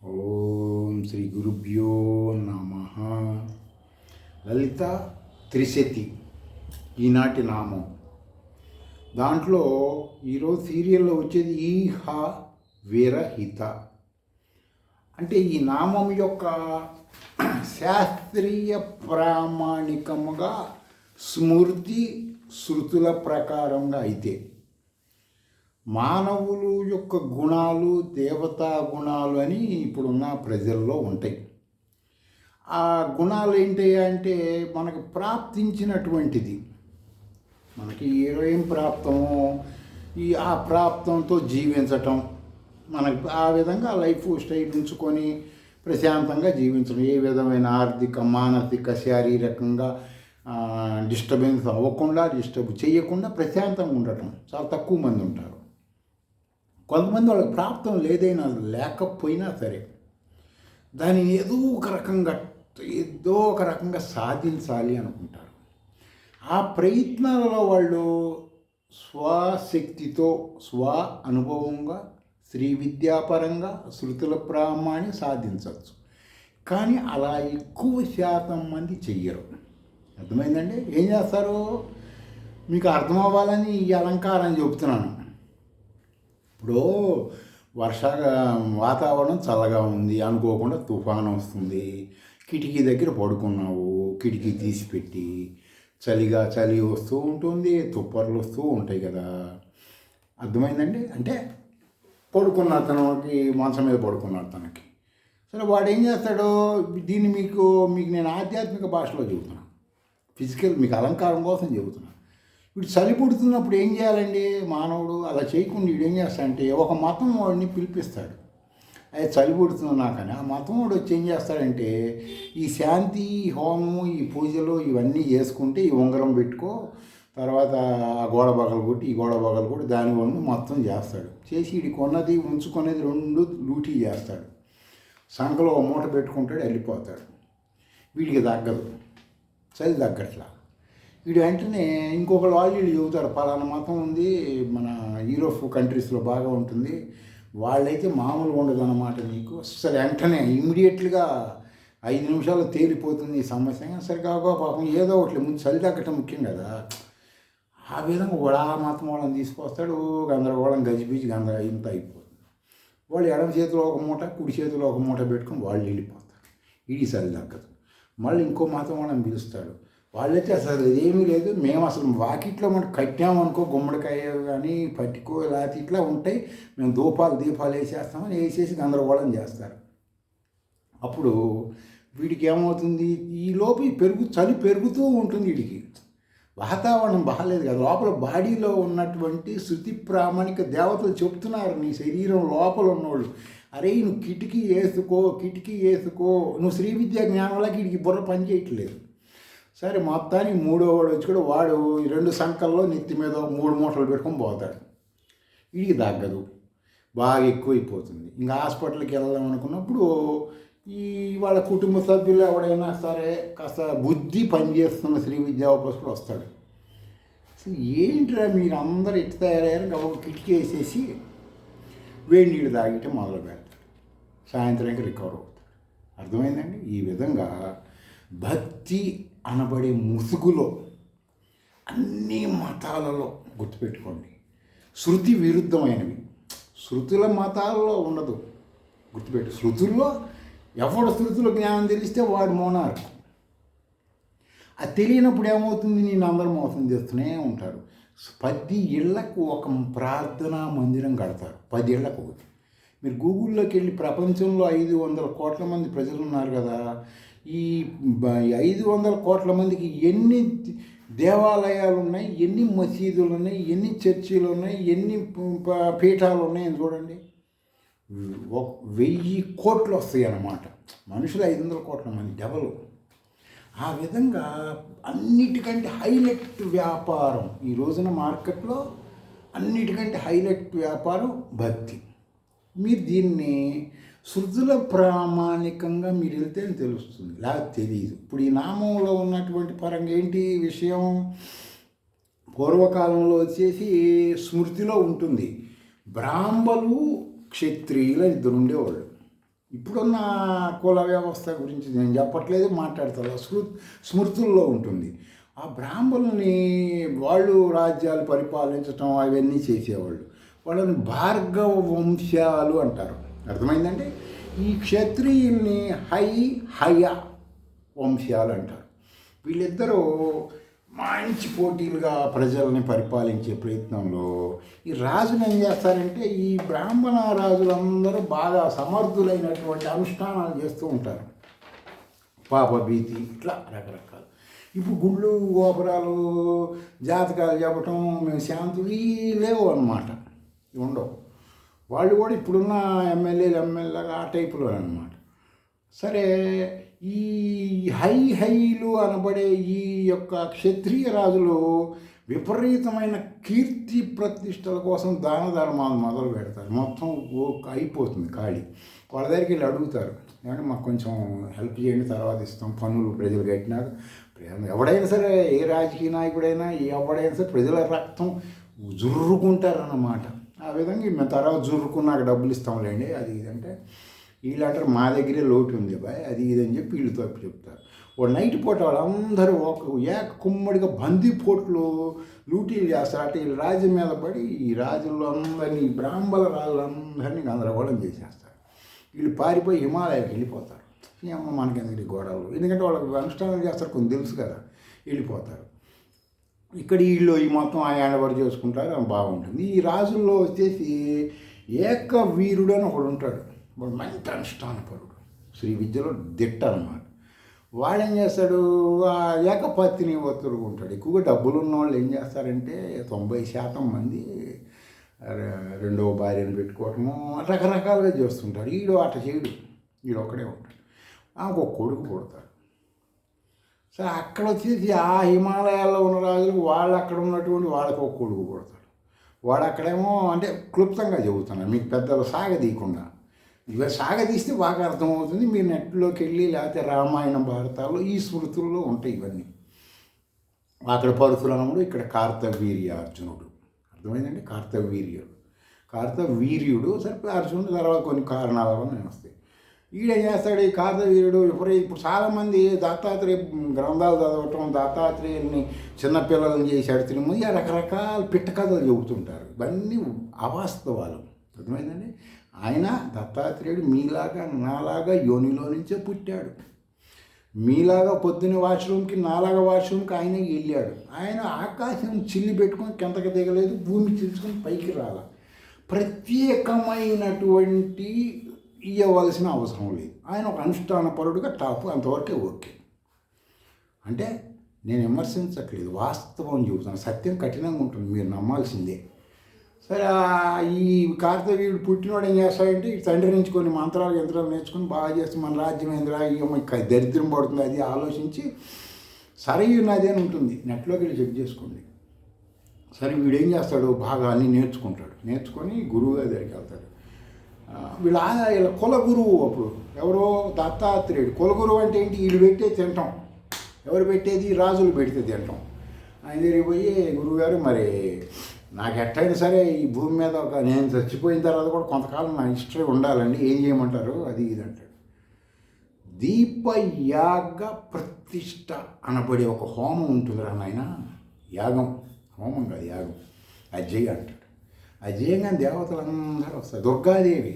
ఓం శ్రీ గురుభ్యో నమ. లలిత త్రిశతి ఈనాటి నామం. దాంట్లో ఈరోజు సీరియల్లో వచ్చేది ఈహ విరహిత. అంటే ఈ నామం యొక్క శాస్త్రీయ ప్రామాణికముగా స్మృతి శృతుల ప్రకారంగా అయితే మానవులు యొక్క గుణాలు దేవతా గుణాలు అని ఇప్పుడున్న ప్రజల్లో ఉంటాయి. ఆ గుణాలు ఏంటి అంటే మనకు ప్రాప్తించినటువంటిది, మనకి ఏం ప్రాప్తమో ఆ ప్రాప్తంతో జీవించటం, మనకు ఆ విధంగా లైఫ్ స్టైల్ ఉంచుకొని ప్రశాంతంగా జీవించడం, ఏ విధమైన ఆర్థిక మానసిక శారీరకంగా డిస్టర్బెన్స్ అవ్వకుండా, డిస్టర్బ్ చేయకుండా ప్రశాంతంగా ఉండటం చాలా తక్కువ మంది ఉంటారు. కొంతమంది వాళ్ళకి ప్రాప్తం లేదైనా లేకపోయినా సరే దానిని ఏదో ఒక రకంగా సాధించాలి అనుకుంటారు. ఆ ప్రయత్నాలలో వాళ్ళు స్వశక్తితో స్వ అనుభవంగా శ్రీ విద్యాపరంగా శృతుల ప్రామాణ్యం సాధించవచ్చు. కానీ అలా ఎక్కువ శాతం మంది చెయ్యరు. అర్థమైందండి? ఏం చేస్తారు? మీకు అర్థం అవ్వాలని ఈ అలంకారం చెబుతున్నాను. ఇప్పుడు వాతావరణం చల్లగా ఉంది అనుకోకుండా తుఫాను వస్తుంది, కిటికీ దగ్గర పడుకున్నావు, కిటికీ తీసిపెట్టి చలి వస్తూ ఉంటుంది, తుప్పర్లు వస్తూ ఉంటాయి కదా. అర్థమైందండి? అంటే పడుకున్న అతనికి మంచం మీద పడుకున్నాడు తనకి. సరే, వాడు ఏం చేస్తాడో దీన్ని మీకు నేను ఆధ్యాత్మిక భాషలో చెబుతున్నాను, ఫిజికల్ మీకు అలంకారం కోసం చెబుతున్నాను. వీడు చలి పుడుతున్నప్పుడు ఏం చేయాలండి? మానవుడు అలా చేయకుండా వీడు ఏం చేస్తాడంటే ఒక మతం వాడిని పిలిపిస్తాడు. అది చలి పుడుతుంది నాకని. ఆ మతం వాడు వచ్చి ఏం చేస్తాడంటే ఈ శాంతి, హోమము, ఈ పూజలు ఇవన్నీ చేసుకుంటే ఈ ఉంగరం పెట్టుకో, తర్వాత ఆ గోడ బగలు కొట్టి ఈ గోడ బగలు కొట్టి దాని వల్ల మొత్తం చేస్తాడు. చేసి వీడికి కొన్నది ఉంచుకునేది రెండు లూటీ చేస్తాడు. సంఖలో ఒక మూట పెట్టుకుంటాడు, వెళ్ళిపోతాడు. వీడికి తగ్గదు, చలి తగ్గట్లా. వీడు వెంటనే ఇంకొకరు వాళ్ళు చెబుతారు, పలానా మతం ఉంది మన యూరోప్ కంట్రీస్లో బాగా ఉంటుంది, వాళ్ళైతే మామూలుగా ఉండదు అన్నమాట. నీకు సరే వెంటనే ఇమ్మీడియట్గా 5 నిమిషాలు తేలిపోతుంది ఈ సమస్య. సరే కాక పాపం ఏదో ఒకటి ముందు చలి తగ్గటం ముఖ్యం కదా. ఆ విధంగా కూడా ఆ మతం వాళ్ళని తీసుకొస్తాడు. గందరగోళం గజిబిజి ఇంత అయిపోతుంది. వాళ్ళు ఎడమ చేతిలో ఒక మూట, కుడి చేతిలో ఒక మూట పెట్టుకొని వాళ్ళు వెళ్ళిపోతారు. ఇది చలి తగ్గదు. మళ్ళీ ఇంకో మతం వాళ్ళని పిలుస్తాడు. వాళ్ళైతే అసలు ఏమీ లేదు, మేము అసలు వాకిట్లో మనం కట్టామనుకో, గుమ్మడికాయ కానీ పట్టికో లేకపోతే ఇట్లా ఉంటాయి, మేము దీపాలు వేసేస్తామని వేసేసి గందరగోళం చేస్తారు. అప్పుడు వీడికి ఏమవుతుంది? ఈ లోపు చలి పెరుగుతూ ఉంటుంది. వీడికి వాతావరణం బాగాలేదు కదా, లోపల బాడీలో ఉన్నటువంటి శృతి ప్రామాణిక దేవతలు చెప్తున్నారు నీ శరీరం లోపల ఉన్నవాళ్ళు, అరే నువ్వు కిటికీ వేసుకో, నువ్వు శ్రీ విద్యా జ్ఞానంలోకి వీడికి బుర్ర పని చేయట్లేదు. సరే, మొత్తానికి మూడో వాడు వచ్చి కూడా వాడు 2 సంకల్లో నెత్తి మీద 3 మూటలు పెట్టుకొని పోతాడు. వీడికి తగ్గదు, బాగా ఎక్కువైపోతుంది. ఇంకా హాస్పిటల్కి వెళ్దాం అనుకున్నప్పుడు వాళ్ళ కుటుంబ సభ్యులు ఎవడైనా సరే కాస్త బుద్ధి పనిచేస్తున్న శ్రీ విద్యావపసుడు వస్తాడు. అసలు ఏంటిరా మీరు అందరూ ఇటు తయారయ్యారు, ఒక కిటికీ వేసేసి వేడి నీళ్ళు తాగితే మొదలు పెడతాడు. సాయంత్రానికి రికవర్ అవుతాడు. అర్థమైందండి? ఈ విధంగా భక్తి అనబడే ముసుగులో అన్ని మతాలలో గుర్తుపెట్టుకోండి, శృతి విరుద్ధమైనవి. శృతుల మతాలలో ఉండదు, గుర్తుపెట్టు. శృతుల్లో ఎవడు శృతుల జ్ఞానం తెలిస్తే వాడు మోనార్క్. అది తెలియనప్పుడు ఏమవుతుంది? నేను అందరూ మోసం చేస్తూనే ఉంటారు. 10 ఇళ్లకు ఒక ప్రార్థనా మందిరం కడతారు, 10 ఇళ్లకు ఒకటి. మీరు గూగుల్లోకి వెళ్ళి ప్రపంచంలో 500 కోట్ల మంది ప్రజలు ఉన్నారు కదా, ఈ 500 కోట్ల మందికి ఎన్ని దేవాలయాలు ఉన్నాయి, ఎన్ని మసీదులు ఉన్నాయి, ఎన్ని చర్చిలు ఉన్నాయి, ఎన్ని పీఠాలు ఉన్నాయని చూడండి. 1000 కోట్లు వస్తాయి అన్నమాట. మనుషులు 500 కోట్ల మంది డబల్. ఆ విధంగా అన్నిటికంటే హైలైట్ వ్యాపారం ఈ రోజున మార్కెట్లో, అన్నిటికంటే హైలైట్ వ్యాపారం భక్తి. మీరు దీన్ని శృతుల ప్రామాణికంగా మీరు వెళ్తే తెలుస్తుంది, లేకపోతే తెలియదు. ఇప్పుడు ఈ నామంలో ఉన్నటువంటి పరంగా ఏంటి విషయం? పూర్వకాలంలో వచ్చేసి స్మృతిలో ఉంటుంది, బ్రాహ్మలు క్షత్రియులు 2 ఉండేవాళ్ళు. ఇప్పుడున్న కుల వ్యవస్థ గురించి నేను చెప్పట్లేదు, మాట్లాడతాను. స్మృతుల్లో ఉంటుంది. ఆ బ్రాహ్మణుల్ని వాళ్ళు రాజ్యాలు పరిపాలించటం అవన్నీ చేసేవాళ్ళు. వాళ్ళని భార్గవ వంశాలు అంటారు. అర్థమైందండి? ఈ క్షత్రియుల్ని హయ వంశాలు అంటారు. వీళ్ళిద్దరూ మంచి పోటీలుగా ప్రజల్ని పరిపాలించే ప్రయత్నంలో ఈ రాజులు ఏం చేస్తారంటే, ఈ బ్రాహ్మణ రాజులందరూ బాగా సమర్థులైనటువంటి అనుష్ఠానాలు చేస్తూ ఉంటారు. పాపభీతి ఇట్లా రకరకాలు. ఇప్పుడు గుళ్ళు గోపురాలు జాతకాలు చెప్పటం మేము శాంతులు లేవు అన్నమాట, ఉండవు. వాళ్ళు కూడా ఇప్పుడున్న ఎమ్మెల్యేలాగా ఆ టైపులో అనమాట. సరే, ఈ హైలు అనబడే ఈ యొక్క క్షత్రియ రాజులు విపరీతమైన కీర్తి ప్రతిష్టల కోసం దాన ధర్మాలు మొదలు పెడతారు. మొత్తం అయిపోతుంది ఖాళీ. వాళ్ళ దగ్గరికి వెళ్ళి అడుగుతారు, ఏమంటే మాకు కొంచెం హెల్ప్ చేయండి, తర్వాత ఇస్తాం, పన్నులు ప్రజలు కట్టినాక. ఎవడైనా సరే, ఏ రాజకీయ నాయకుడైనా ఎవడైనా సరే ప్రజల రక్తం జుర్రుకుంటారన్నమాట. ఆ విధంగా మేము తర్వాత జుర్రుకున్నాక డబ్బులు ఇస్తాంలేండి, అది ఇదంటే వీళ్ళంటారు మా దగ్గరే లోటు ఉంది బాయ్, అది ఇదని చెప్పి వీళ్ళు తప్పు చెప్తారు. వాడు నైట్ పూట వాళ్ళందరూ ఏక కుమ్మడిగా బందీపోట్లు లూటీలు చేస్తారు. అటు వీళ్ళు రాజ్యం మీద పడి ఈ రాజుల్లో అందరినీ, బ్రాహ్మణ రాజులందరినీ గందరగోళం చేసేస్తారు. వీళ్ళు పారిపోయి హిమాలయాలకు వెళ్ళిపోతారు. ఏమో మనకెందుకు గోడలు, ఎందుకంటే వాళ్ళకి అనుష్ఠానం చేస్తారు, కొన్ని తెలుసు కదా, వెళ్ళిపోతారు. ఇక్కడ వీళ్ళు ఈ మొత్తం ఆ ఏడబడి చేసుకుంటారు, బాగుంటుంది. ఈ రాజుల్లో వచ్చేసి ఏక వీరుడు అని ఒకడు ఉంటాడు. వాడు మంచి అనుష్ఠానపరుడు, శ్రీ విద్యలో దిట్ట అన్నమాట. వాడు ఏం చేస్తాడు, ఆ ఏకపత్తిని ఒత్తుడుకుంటాడు. ఎక్కువగా డబ్బులు ఉన్న వాళ్ళు ఏం చేస్తారంటే 90% మంది రెండవ భార్యను పెట్టుకోవటము రకరకాలుగా చేస్తుంటారు. వీడు అట చేయడు, వీడు ఒక్కడే ఉంటాడు. ఆమెకు ఒక కొడుకు పుడతాడు. సరే, అక్కడ వచ్చేసి ఆ హిమాలయాల్లో ఉన్న రాజులకు వాళ్ళు అక్కడ ఉన్నటువంటి వాళ్ళకి ఒక కొడుకు పుడతాడు. వాడు అక్కడేమో, అంటే క్లుప్తంగా చెబుతున్నాను మీకు, పెద్దలు సాగదీయకుండా. ఇక సాగదీస్తే బాగా అర్థమవుతుంది. మీరు నెట్లోకి వెళ్ళి లేకపోతే రామాయణ భారతాల్లో ఈ స్మృతుల్లో ఉంటాయి ఇవన్నీ. అక్కడ పరశురాముడు, ఇక్కడ కార్తవీర్యార్జునుడు. అర్థమైందండి? కార్తవీర్యుడు సరిపోయి అర్జునుడు తర్వాత కొన్ని కారణాల వల్ల వస్తాయి. ఈడేం చేస్తాడు, ఈ కార్తవీర్యుడు ఇప్పుడు చాలామంది దత్తాత్రేయ గ్రంథాలు చదవటం, దత్తాత్రేయుల్ని చిన్నపిల్లలను చేశాడు తిరుమల, రకరకాల పిట్ట కథలు చెబుతుంటారు. ఇవన్నీ అవాస్తవాలు. అర్థమైందండి? ఆయన దత్తాత్రేయుడు మీలాగా నాలాగా యోనిలో నుంచే పుట్టాడు. మీలాగా పొద్దున్న వాష్రూమ్కి, నాలాగా వాష్రూమ్కి ఆయన వెళ్ళాడు. ఆయన ఆకాశం చిల్లి పెట్టుకొని కిందకి దిగలేదు, భూమి చిల్చుకొని పైకి రాల. ప్రత్యేకమైనటువంటి ఇవ్వవలసిన అవసరం లేదు. ఆయన ఒక అనుష్ఠానపరుడుగా టాపు, అంతవరకే ఓకే. అంటే నేను విమర్శించట్లేదు, వాస్తవం చెబుతాను. సత్యం కఠినంగా ఉంటుంది, మీరు నమ్మాల్సిందే. సరే, ఈ కార్తవీయుడు పుట్టినవాడు ఏం చేస్తాడంటే, ఈ తండ్రి నుంచి కొన్ని మంత్రాలు యంత్రాలు నేర్చుకుని బాగా చేస్తే మన రాజ్యం ఏంద్రా, దరిద్రం పడుతుంది అది ఆలోచించి సరయు నది అని ఉంటుంది, నెట్లోకి వెళ్ళి చెక్ చేసుకోండి. సరే, వీడేం చేస్తాడు, బాగా అన్నీ నేర్చుకొని గురువు గారి దగ్గరికి వెళ్తాడు. వీళ్ళ కుల గురువు అప్పుడు ఎవరో దత్తాత్రేయుడు. కుల గురువు అంటే ఏంటి, వీళ్ళు పెట్టే తింటాం. ఎవరు పెట్టేది, రాజులు పెడితే తింటాం. ఆయన దగ్గరికి పోయి, గురువుగారు మరి నాకు ఎట్టయినా సరే ఈ భూమి మీద నేను చచ్చిపోయిన తర్వాత కూడా కొంతకాలం నా హిస్టరీ ఉండాలండి, ఏం చేయమంటారు, అది ఇది అంటాడు. దీపయాగ ప్రతిష్ట అనబడే ఒక హోమం ఉంటుంది రా నాయన. యాగం, హోమం కాదు, యాగం. అజయ్ అంటాడు. అజయంగా దేవతలందరూ వస్తారు. దుర్గాదేవి,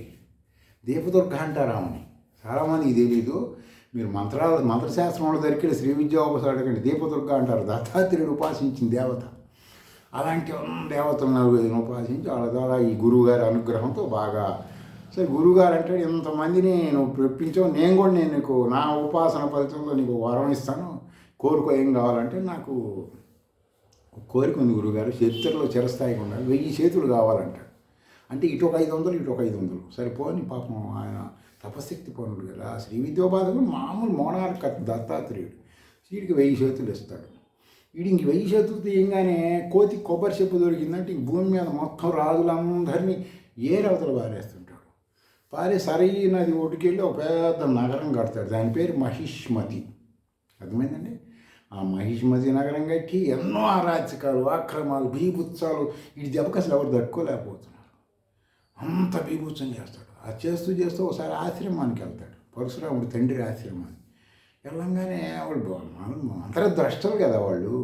దీపదుర్గ అంటారు ఆమెని. చాలామందికి తెలీదు. మీరు మంత్రశాస్త్రం వాళ్ళ దగ్గరికి శ్రీ విద్యోపసాడు అడగండి, దీపదుర్గ అంటారు. దత్తాత్రేయుడు ఉపాసించిన దేవత. అలాంటి దేవతలను 4-5 ఉపాసించి వాళ్ళ ద్వారా ఈ గురువుగారి అనుగ్రహంతో బాగా. సరే, గురువుగారు అంటాడు, ఇంతమందిని నువ్వు తెప్పించావు, నేను నీకు నా ఉపాసన ఫలితంలో నీకు వరం ఇస్తాను, కోరుకో, ఏం కావాలంటే. నాకు కోరిక ఉంది గురువుగారు, చరిత్రలో చిరస్థాయిగా ఉండాలి, 1000 చేతులు కావాలంటాడు. అంటే ఇటు ఒక 500, ఇటు ఒక 500 సరిపోని. పాపం ఆయన తపశక్తి పనుడు కదా, శ్రీ విద్యోపాసకుడు మామూలు మోనార్క దత్తాత్రేయుడు. వీడికి 1000 చేతులు ఇస్తాడు. వీడికి 1000 చేతులు తీయంగానే కోతి కొబ్బరి చెప్పు దొరికిందంటే ఇంక భూమి మీద మొత్తం రాజులందరినీ ఏరవతలు పారేస్తుంటాడు. సరయూ నది ఒడ్డుకెళ్ళి ఒక పెద్ద నగరం కడతాడు. దాని పేరు మహిష్మతి. అర్థమైందండి? ఆ మహిష్మతి నగరం కట్టి ఎన్నో అరాచకాలు, ఆక్రమాలు, బీభుత్సాలు, ఈ దెబ్బకి అసలు ఎవరు తట్టుకోలేకపోతున్నారు. అంత బీభుత్సం చేస్తాడు. అది చేస్తూ చేస్తూ ఒకసారి ఆశ్రమానికి వెళ్తాడు, పరశురాముడు తండ్రి ఆశ్రమానికి వెళ్ళంగానే వాళ్ళు మంత్రద్రష్టలు కదా వాళ్ళు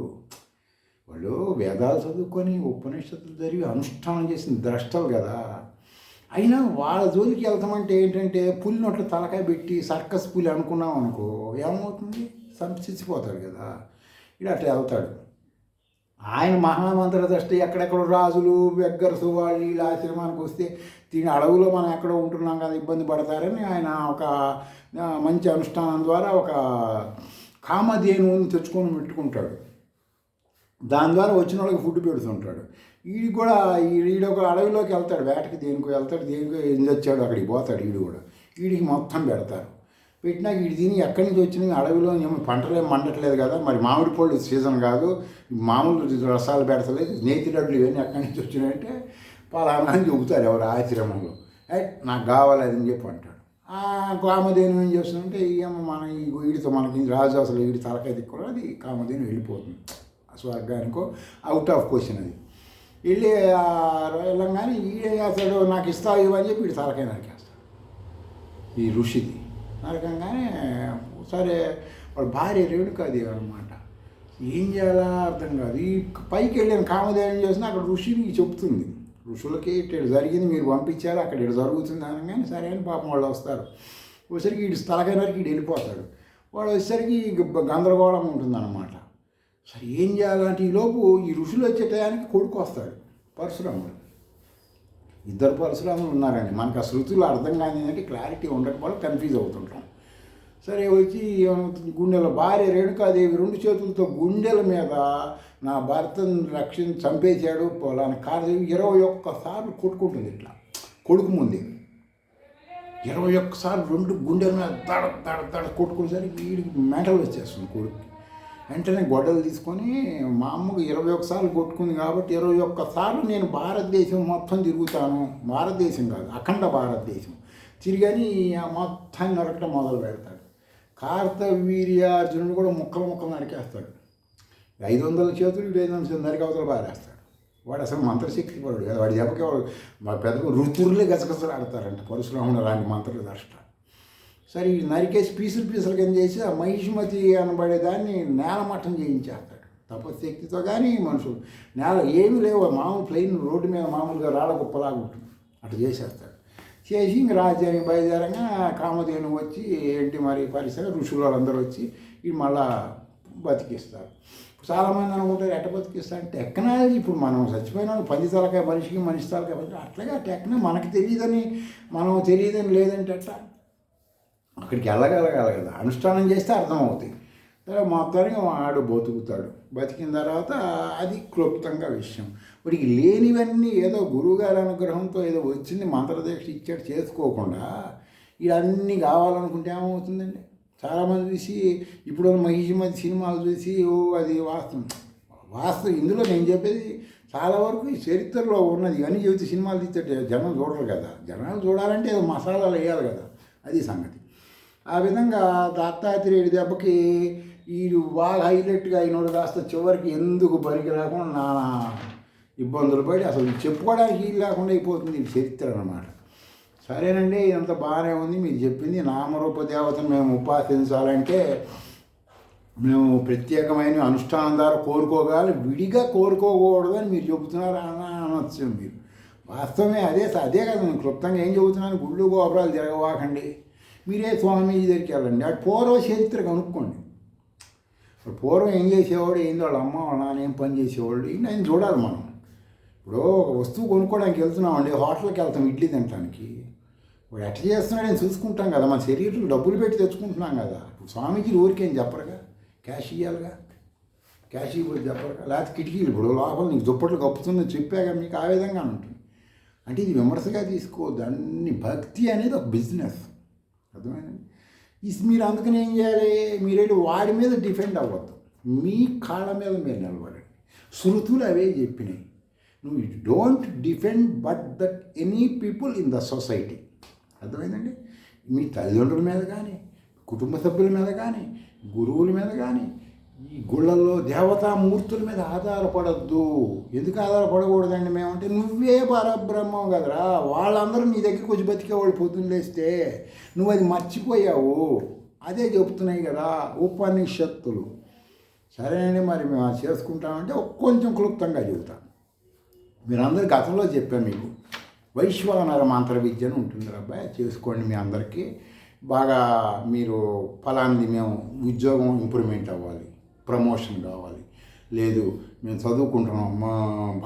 వేదాలు చదువుకొని ఉపనిషత్తులు జరిగి అనుష్ఠానం చేసిన ద్రష్టలు కదా. అయినా వాళ్ళ జోలికి వెళ్తామంటే ఏంటంటే పులి నోట్లో తలకాయ పెట్టి సర్కస్ పులి అనుకున్నాం అనుకో ఏమవుతుంది, సంశించిపోతాడు కదా. ఇక అట్లా వెళ్తాడు. ఆయన మహామంత్రదృష్టి ఎక్కడెక్కడ రాజులు బెగ్గర్స్ వాళ్ళు వీళ్ళ ఆశ్రమానికి వస్తే దీని అడవులో మనం ఎక్కడో ఉంటున్నాం కదా ఇబ్బంది పడతారని ఆయన ఒక మంచి అనుష్ఠానం ద్వారా ఒక కామధేనువుని తెచ్చుకొని పెట్టుకుంటాడు. దాని ద్వారా వచ్చిన వాళ్ళకి ఫుడ్ పెడుతుంటాడు. వీడికి కూడా ఒక అడవిలోకి వెళ్తాడు, వేటకి దేనికో వెళ్తాడు, దేనికో ఏం తెచ్చాడు అక్కడికి పోతాడు. వీడికి మొత్తం పెడతారు. పెట్టినాక వీడి తిని ఎక్కడి నుంచి వచ్చినాయి, అడవిలో ఏమో పంటలేం మండట్లేదు కదా, మరి మామిడి పళ్ళు సీజన్ కాదు, మామూలు రసాలు పెడతలేదు, నేతిరడ్లు ఇవన్నీ ఎక్కడి నుంచి వచ్చినాయంటే పలానా అని చెబుతారు ఎవరు ఆశ్రమంలో. నాకు కావాలి అది అని చెప్పి అంటాడు. కామధేను ఏం చేస్తుందంటే ఏమో మన వీడితో మనకి రాజు అసలు వీడి తలకాయ తిక్కులో అది కామధేను వెళ్ళిపోతుంది స్వర్గానికో, అవుట్ ఆఫ్ క్వశ్చన్ అది. వెళ్ళంగానే ఈడే అసలు నాకు ఇస్తావు ఇవని చెప్పి వీడి తలకాయ నరికేస్తాడు ఈ ఋషిది. నరకంగానే సరే వాడు భార్య రేణుకాదేవి అనమాట. ఏం చేయాలా అర్థం కాదు. ఈ పైకి వెళ్ళిన కామధేను చేసినా అక్కడ ఋషిని చెప్తుంది, ఋషులకి ఇటు జరిగింది మీరు పంపించారు అక్కడ ఇటు జరుగుతుంది అనగానే సరే అని పాపం వాళ్ళు వస్తారు. వచ్చేసరికి వీడి తలకాయ నరికి వీడు వెళ్ళిపోతాడు. వాడు వచ్చేసరికి గందరగోళం ఉంటుందన్నమాట. సరే ఏం చేయాలంటే ఈలోపు ఈ ఋషులు వచ్చే టయానికి కొడుకు వస్తాడు పరశురాముడు. ఇద్దరు పరశురాములు ఉన్నారండి. మనకు ఆ శృతులు అర్థం కాని ఏంటంటే క్లారిటీ ఉండకపోవడం కన్ఫ్యూజ్ అవుతుంటాం. సరే వచ్చి గుండెల భార్య రేణుకాదేవి 2 చేతులతో గుండెల మీద నా భర్తను చంపేశాడు పోలాని కారు 21 సార్లు కొట్టుకుంటుంది ఇట్లా కొడుకు ముందే. 21 సార్లు 2 గుండెల మీద దడ కొట్టుకునేసరికి వీడికి మెంటల్ వచ్చేస్తుంది కొడుకు. వెంటనే గొడ్డలు తీసుకొని మా అమ్మకు 21 సార్లు కొట్టుకుంది కాబట్టి 21 సార్లు నేను భారతదేశం మొత్తం తిరుగుతాను, భారతదేశం కాదు అఖండ భారతదేశం తిరిగని మొత్తాన్ని నరకటం మొదలు పెడతాడు. కార్తవీర్యార్జునుడు కూడా ముక్కలు నరికేస్తాడు. 500 చేతులు 500 నరికి అవతల పారేస్తాడు. వాడు అసలు మంత్రశక్తి పడు కదా, వాడి దెబ్బకి మా పెద్ద ఋతువులే గసగసలు ఆడతారంట పరశురాముడు అలాంటి మంత్రులు దర్శన. సరే ఈ నరికేసి పీసులు కింద చేసి ఆ మహిష్మతి అనబడేదాన్ని నేలమట్టం చేయించేస్తాడు తపశక్తితో. కానీ మనుషులు నేల ఏమీ లేవు, మామూలు ప్లెయిన్ రోడ్డు మీద మామూలుగా రాళ్ళ కుప్పలాగా ఉంటుంది, అట్లా చేసేస్తాడు. చేసి ఇంక రాజ్యానికి బయలుదేరంగా కామధేను వచ్చి ఏంటి మరి పరిసర ఋషులు వాళ్ళందరూ వచ్చి ఇవి మళ్ళా బతికిస్తారు. చాలామంది అనుకుంటారు ఎట్ట బతికిస్తారు టెక్నాలజీ. ఇప్పుడు మనం చచ్చిపోయిన పంది తలకాయ మనిషి తలకాయ అట్లాగే టెక్నాలజీ మనకి తెలియదని లేదంటే అట్లా అక్కడికి వెళ్ళగలగాలి కదా, అనుష్ఠానం చేస్తే అర్థమవుతాయి. తర్వాత మొత్తానికి వాడు బతుకుతాడు. బతికిన తర్వాత అది క్లుప్తంగా విషయం. వాడికి లేనివన్నీ ఏదో గురువుగారి అనుగ్రహంతో ఏదో వచ్చింది మంత్రదీక్ష ఇచ్చాడు చేసుకోకుండా ఇవన్నీ కావాలనుకుంటే ఏమవుతుందండి. చాలామంది చూసి ఇప్పుడు మహిషిమతి సినిమాలు చూసి అది వాస్తవం ఇందులో నేను చెప్పేది చాలా వరకు ఈ చరిత్రలో ఉన్నది. ఇవన్నీ చెబితే సినిమాలు తీస్తే జనం చూడరు కదా, జనాలు చూడాలంటే ఏదో మసాలాలు వేయాలి కదా, అది సంగతి. ఆ విధంగా దత్తాత్రేయుడి దెబ్బకి వీడు బాగా హైలైట్గా అయినోడు కాస్త చివరికి ఎందుకు పనికి రాకుండా నానా ఇబ్బందులు పడి అసలు చెప్పుకోవడానికి వీలు లేకుండా అయిపోతుంది ఇది చరిత్ర అన్నమాట. సరేనండి, ఇదంతా బాగానే ఉంది మీరు చెప్పింది. నామరూప దేవతను మేము ఉపాసించాలంటే మేము ప్రత్యేకమైన అనుష్ఠానం ద్వారా కోరుకోగలి, విడిగా కోరుకోకూడదు అని మీరు చెబుతున్నారు అనొచ్చు. మీరు వాస్తవమే అదే కదా నేను క్లుప్తంగా ఏం చెబుతున్నాను. గుళ్ళు గోపురాలు జరగవాకండి, మీరే స్వామీజీ దగ్గరికి వెళ్ళండి, అటు పూర్వ చరిత్ర కనుక్కోండి. పూర్వం ఏం చేసేవాడు, ఏంది వాళ్ళ అమ్మ వాళ్ళ నాన్న ఏం పని చేసేవాళ్ళు ఆయన చూడాలి. మనం ఇప్పుడు ఒక వస్తువు కొనుక్కోవడానికి వెళ్తున్నామండి, హోటల్కి వెళ్తాం ఇడ్లీ తినడానికి, వాడు ఎట్లా చేస్తున్నాడు నేను చూసుకుంటాం కదా, మన శరీరంలో డబ్బులు పెట్టి తెచ్చుకుంటున్నాం కదా. స్వామీజీ ఊరికేం చెప్పరుగా, క్యాష్ ఇవ్వాలిగా, క్యాష్ ఇవ్వదు చెప్పరుగా. లేకపోతే కిటికీలు ఇప్పుడు లోపల నీకు దుప్పట్లు కప్పుతుందని చెప్పాక మీకు ఆ విధంగా ఉంటుంది. అంటే ఇది విమర్శగా తీసుకోవద్దు. అన్ని భక్తి అనేది ఒక బిజినెస్, అర్థమైందండి. మీరు అందుకని ఏం చేయాలి, మీరేంటి వాడి మీద డిఫెండ్ అవ్వద్దు, మీ కాళ్ళ మీద మీరు నిలబడండి. శృతులు అవే చెప్పినాయి. నువ్వు don't defend but that any people in the society, అర్థమైందండి. మీ తల్లిదండ్రుల మీద కానీ, కుటుంబ సభ్యుల మీద కానీ, గురువుల మీద కానీ, ఈ గుళ్ళల్లో దేవతామూర్తుల మీద ఆధారపడద్దు. ఎందుకు ఆధారపడకూడదండి మేమంటే, నువ్వే పరబ్రహ్మం కదరా. వాళ్ళందరూ నీ దగ్గరికి వచ్చి బతికేవాళ్ళు పొద్దున్న లేస్తే నువ్వు అది మర్చిపోయావు. అదే చెప్తున్నాయి కదా ఉపనిషత్తులు. సరేనండి, మరి మేము అది చేసుకుంటామంటే కొంచెం క్లుప్తంగా చెబుతాను. మీరందరూ గతంలో చెప్పాను మీకు, వైశ్వానర మంత్ర విద్య అని ఉంటుంది అబ్బాయి, చేసుకోండి. మీ అందరికీ బాగా మీరు ఫలానిది మేము ఉద్యోగం ఇంప్రూవ్మెంట్ అవ్వాలి, ప్రమోషన్ కావాలి, లేదు మేము చదువుకుంటున్నాం మా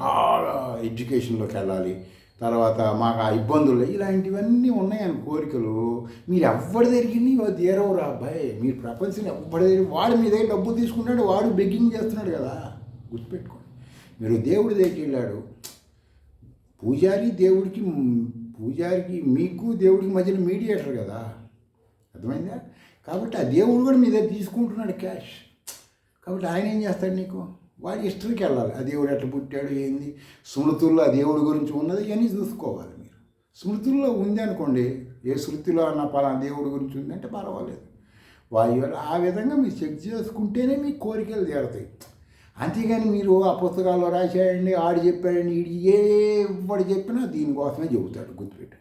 బాగా ఎడ్యుకేషన్లోకి వెళ్ళాలి, తర్వాత మాకు ఆ ఇబ్బందులు ఇలాంటివన్నీ ఉన్నాయని కోరికలు. మీరు ఎవ్వడి జరిగింది తీరవరు అబ్బాయి. మీరు ప్రపంచంలో ఎవ్వడి దగ్గర వాడు మీ దగ్గర డబ్బు తీసుకున్నాడు, వాడు బెగ్గింగ్ చేస్తున్నాడు కదా, గుర్తుపెట్టుకోండి. మీరు దేవుడి దగ్గరికి వెళ్ళాడు, పూజారికి మీకు దేవుడికి మధ్యలో మీడియేటర్ కదా, అర్థమైందా? కాబట్టి ఆ దేవుడు కూడా మీ దగ్గర తీసుకుంటున్నాడు క్యాష్. కాబట్టి ఆయన ఏం చేస్తాడు, నీకు వాడి హిస్టరీకి వెళ్ళాలి. ఆ దేవుడు ఎట్లా పుట్టాడు, ఏంది, స్మృతుల్లో ఆ దేవుడి గురించి ఉన్నది ఇవన్నీ చూసుకోవాలి. మీరు స్మృతుల్లో ఉంది అనుకోండి, ఏ శృతిలో అన్న పలానా దేవుడి గురించి ఉందంటే పర్వాలేదు. ఆ విధంగా మీరు చెక్ చేసుకుంటేనే మీ కోరికలు తీరతాయి. అంతేగాని మీరు ఆ పుస్తకాల్లో రాసేయండి, ఆడు చెప్పాడండి, ఎవడు చెప్పినా దీనికోసమే చెబుతాడు, గుర్తుపెట్టు.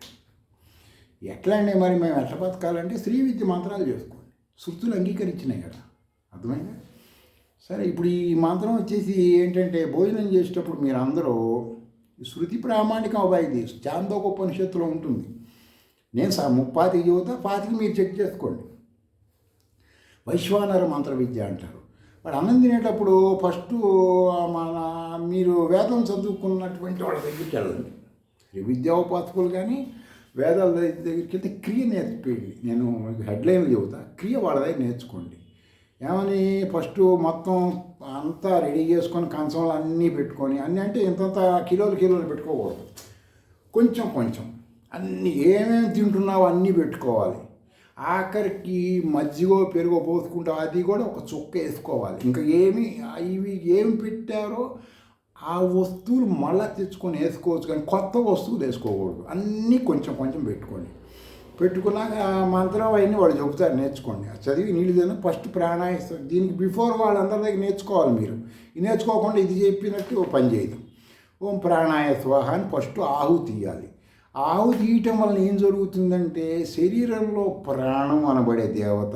ఎట్లా అండి మరి మేము ఎట్లా బతకాలంటే శ్రీ విద్య మంత్రాలు చేసుకోండి. శృతులు అంగీకరించినాయి కదా, అర్థమైందా? సరే, ఇప్పుడు ఈ మంత్రం వచ్చేసి ఏంటంటే, భోజనం చేసేటప్పుడు మీరు అందరూ శృతి ప్రామాణికం అవ్వాలి. చాందోకోపనిషత్తులో ఉంటుంది. నేను 30 చెబుతా, 5 మీరు చెక్ చేసుకోండి. వైశ్వానర మంత్ర విద్య అంటారు. వాడు అన్నం తినేటప్పుడు ఫస్ట్ మీరు వేదం చదువుకున్నటువంటి వాళ్ళ దగ్గరికి వెళ్ళండి. విద్యాోపాసకులు కానీ వేదాల దగ్గరికి వెళ్తే క్రియ నేర్చుకోండి. నేను హెడ్లైన్లు చెబుతా, క్రియ వాళ్ళ దగ్గర నేర్చుకోండి. ఏమని, ఫస్ట్ మొత్తం అంతా రెడీ చేసుకొని కంచంలో అన్నీ పెట్టుకొని, అన్నీ అంటే ఇంతంత కిలోలు పెట్టుకోకూడదు, కొంచెం కొంచెం అన్నీ ఏమేమి తింటున్నావో అన్నీ పెట్టుకోవాలి. ఆఖరికి మజ్జిగో పెరుగో పోసుకుంటావు, అది కూడా ఒక చుక్క వేసుకోవాలి. ఇంకా ఇవి ఏమి పెట్టారో ఆ వస్తువులు మళ్ళీ తెచ్చుకొని వేసుకోవచ్చు, కానీ కొత్త వస్తువులు వేసుకోకూడదు. అన్నీ కొంచెం కొంచెం పెట్టుకున్నాక ఆ మంత్రం అవన్నీ వాడు చెబుతారు, నేర్చుకోండి. చదివి నీళ్ళు తిన ఫస్ట్ ప్రాణాయిస్తారు. దీనికి బిఫోర్ వాళ్ళందరి దగ్గర నేర్చుకోవాలి. మీరు నేర్చుకోకుండా ఇది చెప్పినట్టు ఓ పని చేయదు. ఓం ప్రాణాయ స్వాహ అని ఫస్ట్ ఆహు తీయాలి. ఆవు తీయటం వలన ఏం జరుగుతుందంటే, శరీరంలో ప్రాణం అనబడే దేవత,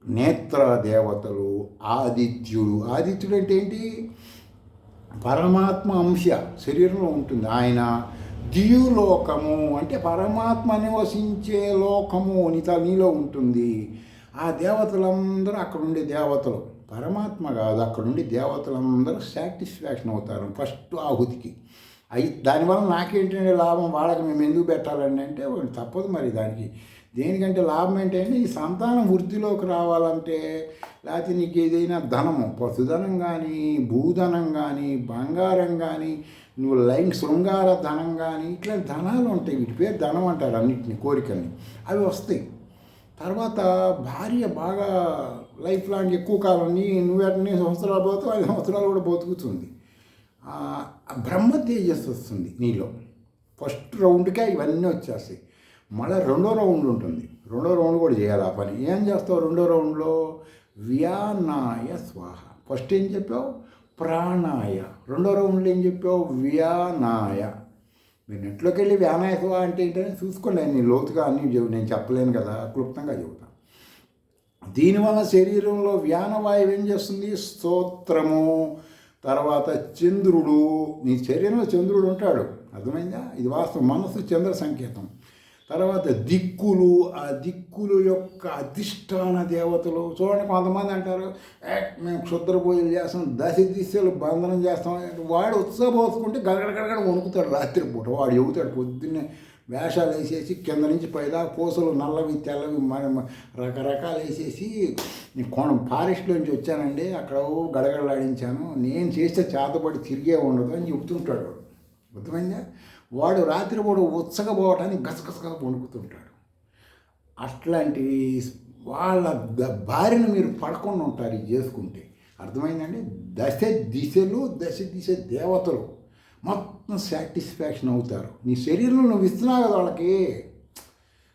నేత్ర దేవతలు, ఆదిత్యుడు అంటే ఏంటి, పరమాత్మ అంశ శరీరంలో ఉంటుంది. ఆయన దియులోకము అంటే పరమాత్మ నివసించే లోకము నీలో ఉంటుంది. ఆ దేవతలందరూ అక్కడ ఉండే దేవతలు, పరమాత్మ కాదు, అక్కడ ఉండే దేవతలందరూ సాటిస్ఫాక్షన్ అవుతారు ఫస్ట్ ఆహుతికి. దానివల్ల నాకేంటంటే లాభం, వాళ్ళకి మేము ఎందుకు పెట్టాలండి అంటే తప్పదు మరి. దానికి దేనికంటే లాభం ఏంటంటే, ఈ సంతానం వృద్ధిలోకి రావాలంటే, లేకపోతే నీకు ఏదైనా ధనము, పశుధనం కానీ, భూధనం కానీ, బంగారం కానీ, నువ్వు శృంగార ధనం కానీ, ఇట్లా ధనాలు ఉంటాయి. వీటి పేరు ధనం అంటారు అన్నింటినీ, కోరికల్ని. అవి వస్తాయి. తర్వాత భార్య బాగా లైఫ్ లాంగ్ ఎక్కువ కాలం, నువ్వు 8 సంవత్సరాలు పోతావు, 5 సంవత్సరాలు కూడా బతుకుతుంది. బ్రహ్మ తేజస్సు వస్తుంది నీలో. ఫస్ట్ రౌండ్కే ఇవన్నీ వచ్చేస్తాయి. మళ్ళీ 2వ రౌండ్ ఉంటుంది. 2వ రౌండ్ కూడా చేయాలి ఆ పని. ఏం చేస్తావు 2వ రౌండ్లో? వ్యానాయ స్వాహ. ఫస్ట్ ఏం చెప్పావు? ప్రాణాయ. 2వ రౌండ్లో ఏం చెప్పావు? వ్యానాయ. మీరు నెట్లోకి వెళ్ళి వ్యానాయ స్వాహ అంటే ఏంటని చూసుకోండి. అన్ని లోతుగా అన్నీ నేను చెప్పలేను కదా, క్లుప్తంగా చెబుతాను. దీనివల్ల శరీరంలో వ్యానవాయువు ఏం చేస్తుంది? స్తోత్రము, తర్వాత చంద్రుడు, నీ శరీరంలో చంద్రుడు ఉంటాడు, అర్థమైందా? ఇది వాస్తవం. మనసు చంద్ర సంకేతం. తర్వాత దిక్కులు, ఆ దిక్కుల యొక్క అధిష్టాన దేవతలు. చూడండి, కొంతమంది అంటారు మేము క్షుద్ర పూజలు చేస్తాం, దిశలు బంధనం చేస్తాం. వాడు ఉత్సాహపోసుకుంటే గడగడ వణుకుతాడు రాత్రిపూట. వాడు చెబుతాడు పొద్దున్నే వేషాలు వేసేసి కింద నుంచి పైదా పూసలు నల్లవి తెల్లవి రకరకాలు వేసేసి, నేను ఫారెస్ట్లో నుంచి వచ్చానండి, అక్కడ గడగడలాడించాను, నేను చేస్తే చేతబడి తిరిగే ఉండదు అని చెప్తుంటాడు వాడు, అర్థమైందా? వాడు రాత్రిపూట ఉత్సకపోవటానికి గసగసగా వణుకుతుంటాడు. అట్లాంటి వాళ్ళ భార్యను మీరు పడకుండా ఉంటారు ఇది చేసుకుంటే, అర్థమైందండి? దశ దేవతలు మొత్తం సాటిస్ఫాక్షన్ అవుతారు. నీ శరీరంలో నువ్వు ఇస్తున్నావు కదా వాళ్ళకి,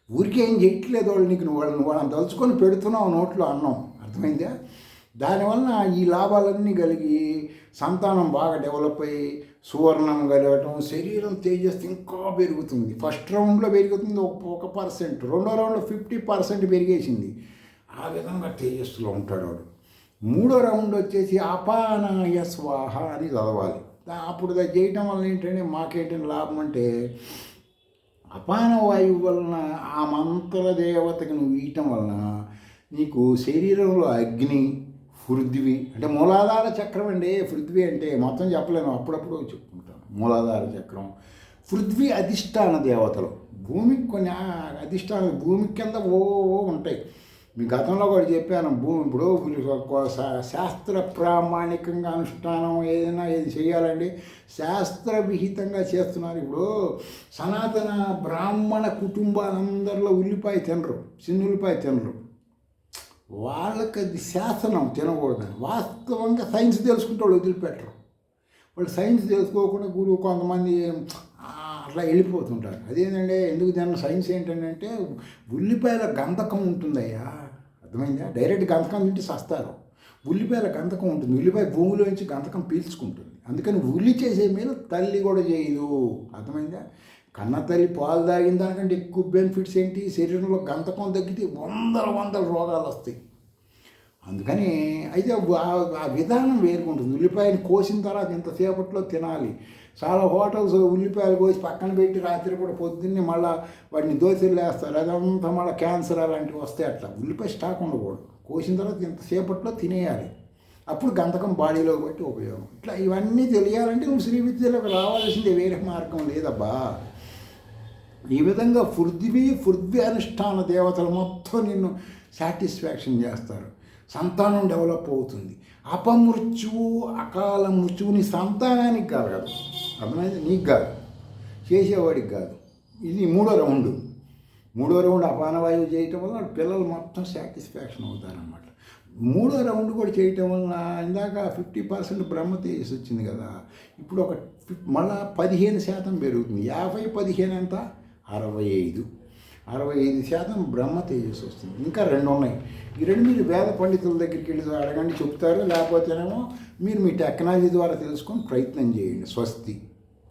ఊరికే ఏం చేయట్లేదు వాళ్ళు నీకు, వాళ్ళని తలుచుకొని పెడుతున్నావు నోట్లో అన్నం, అర్థమైందా? దానివలన ఈ లాభాలన్నీ కలిగి సంతానం బాగా డెవలప్ అయ్యి సువర్ణం కలగటం, శరీరం తేజస్సు ఇంకా పెరుగుతుంది. ఫస్ట్ రౌండ్లో పెరుగుతుంది ఒక పర్సెంట్, రెండో రౌండ్లో 50% పెరిగేసింది. ఆ విధంగా తేజస్సులో ఉంటాడు వాడు. మూడో రౌండ్ వచ్చేసి అపానాయ స్వాహ అని చదవాలి. అప్పుడు అది చేయటం వల్ల ఏంటంటే మాకేంటంటే లాభం అంటే అపాన వాయువు వలన ఆ మంత్ర దేవతకి నువ్వు ఇయటం వలన నీకు శరీరంలో అగ్ని, పృథ్వీ అంటే మూలాధార చక్రం అండి. పృథ్వీ అంటే మొత్తం చెప్పలేను, అప్పుడప్పుడు చెప్పుకుంటాను. మూలాధార చక్రం, పృథ్వీ అధిష్టాన దేవతలు, భూమికి కొన్ని అధిష్టాన భూమి కింద ఉంటాయి. మీ గతంలో కూడా చెప్పాను. భూమి ఇప్పుడు శాస్త్ర ప్రామాణికంగా అనుష్ఠానం ఏదైనా ఏది చేయాలండి శాస్త్ర విహితంగా చేస్తున్నారు. ఇప్పుడు సనాతన బ్రాహ్మణ కుటుంబాలందరిలో ఉల్లిపాయ తినరు, చిన్న ఉల్లిపాయ తినరు. వాళ్ళకి అది శాసనం తినకూడదని. వాస్తవంగా సైన్స్ తెలుసుకుంటే వాళ్ళు వదిలిపెట్టరు. వాళ్ళు సైన్స్ తెలుసుకోకుండా గురువు కొంతమంది అట్లా వెళ్ళిపోతుంటారు. అదేంటంటే ఎందుకు దాని సైన్స్ ఏంటంటే ఉల్లిపాయల గంధకం ఉంటుందయ్యా, అర్థమైందా? డైరెక్ట్ గంధకం తింటే సస్తారు. ఉల్లిపాయల గంధకం ఉంటుంది. ఉల్లిపాయ భూమిలోంచి గంధకం పీల్చుకుంటుంది. అందుకని ఉల్లి చేసే మీద తల్లి కూడా చేయదు, అర్థమైందా? కన్న తల్లి పాలు తాగిన దానికంటే ఎక్కువ బెనిఫిట్స్ ఏంటి? శరీరంలో గంధకం తగ్గితే వందల రోగాలు వస్తాయి. అందుకని అయితే ఆ విధానం వేరుకుంటుంది. ఉల్లిపాయని కోసిన తర్వాత ఇంతసేపట్లో తినాలి. చాలా హోటల్స్ ఉల్లిపాయలు కోసి పక్కన పెట్టి రాత్రి కూడా పొద్దున్నే మళ్ళీ వాటిని దోశలు వేస్తారు. అదంతా మళ్ళీ క్యాన్సర్ అలాంటివి వస్తాయి. అట్లా ఉల్లిపాయ స్టాక్ ఉండకూడదు. కోసిన తర్వాత ఇంతసేపట్లో తినేయాలి. అప్పుడు గంధకం బాడీలో బట్టి ఉపయోగం. ఇట్లా ఇవన్నీ తెలియాలంటే నువ్వు శ్రీ విద్యలోకి రావాల్సిందే, వేరే మార్గం లేదబ్బా. ఈ విధంగా పృథ్వీ అనుష్ఠాన దేవతలు మొత్తం నిన్ను సాటిస్ఫాక్షన్ చేస్తారు. సంతానం డెవలప్ అవుతుంది. అపమృత్యువు అకాల మృత్యువుని సంతానానికి కాదు కదా, అర్థమైంది? నీకు కాదు, చేసేవాడికి కాదు. ఇది మూడో రౌండ్ అపానవాయువు చేయటం వల్ల పిల్లలు మొత్తం సాటిస్ఫాక్షన్ అవుతారన్నమాట. మూడో రౌండ్ కూడా చేయటం వలన ఇందాక 50% బ్రహ్మ తేజస్సు వచ్చింది కదా, ఇప్పుడు ఒక మళ్ళా 15% పెరుగుతుంది. 50-15 ఎంత? 65% బ్రహ్మ తేజస్సు వస్తుంది. ఇంకా 2 ఉన్నాయి. ఈ 2 మీరు వేద పండితుల దగ్గరికి వెళ్ళి అడగండి, చెప్తారు. లేకపోతేనేమో మీరు మీ టెక్నాలజీ ద్వారా తెలుసుకొని ప్రయత్నం చేయండి. స్వస్తి.